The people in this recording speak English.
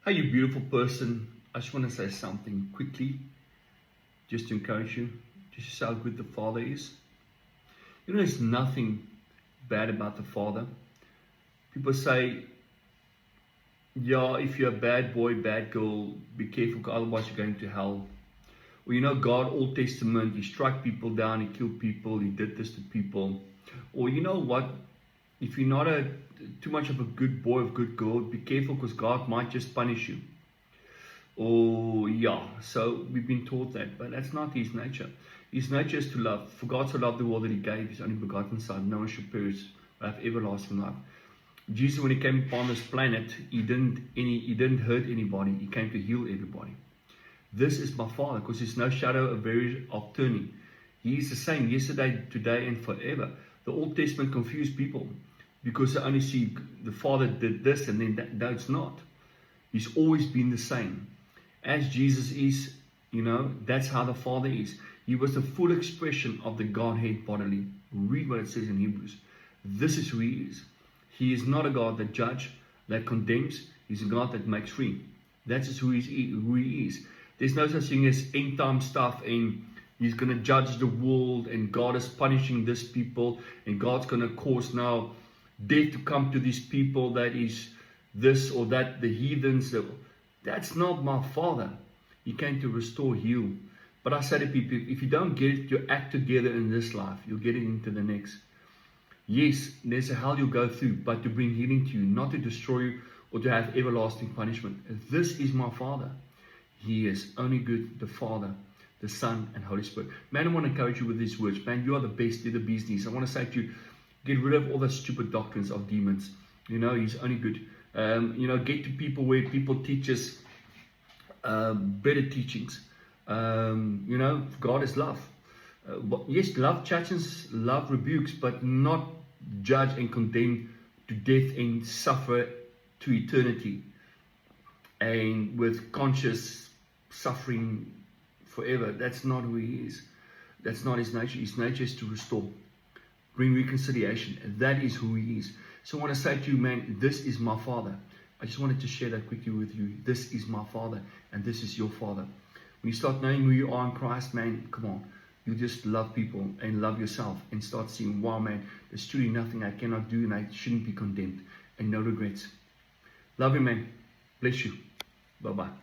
Hey, you beautiful person. I just want to say something quickly, just to encourage you, just to see how good the Father is. You know, there's nothing bad about the Father. People say, yeah, if you're a bad boy, bad girl, be careful, otherwise you're going to hell. Well, you know, God, Old Testament, He struck people down, He killed people, He did this to people. Or you know what? If you're not too much of a good boy or good girl, be careful because God might just punish you. Oh, yeah. So we've been taught that, but that's not His nature. His nature is to love. For God so loved the world that He gave His only begotten Son. No one should perish, but have everlasting life. Jesus, when He came upon this planet, He didn't hurt anybody. He came to heal everybody. This is my Father, because there's no shadow of turning. He is the same yesterday, today, and forever. The Old Testament confused people because they only see the Father did this and then that. No, it's not. He's always been the same. As Jesus is, that's how the Father is. He was the full expression of the Godhead bodily. Read what it says in Hebrews. This is who He is. He is not a God that judges, that condemns. He's a God that makes free. That's just who He is. There's no such thing as end time stuff and He's going to judge the world and God is punishing this people and God's going to cause now death to come to these people that is this or that, the heathens. That's not my Father. He came to restore, heal. But I say to people, if you don't get your act together in this life, you'll get it into the next. Yes, there's a hell you'll go through, but to bring healing to you, not to destroy you or to have everlasting punishment. This is my Father. He is only good, the Father, the Son, and Holy Spirit. Man, I want to encourage you with these words. Man, you are the best, you're the bee's knees. I want to say to you, get rid of all the stupid doctrines of demons. He's only good. Get to people where people teach us better teachings. God is love. Yes, love chastens, love rebukes, but not judge and condemn to death and suffer to eternity. And with conscious suffering forever. That's not who He is. That's not His nature. His nature is to restore, bring reconciliation. And that is who He is. So I want to say to you, man, this is my Father. I just wanted to share that quickly with you. This is my Father, and this is your Father. When you start knowing who you are in Christ, man, come on. You just love people and love yourself and start seeing, wow, man, there's truly nothing I cannot do and I shouldn't be condemned. And no regrets. Love you, man. Bless you. Bye-bye.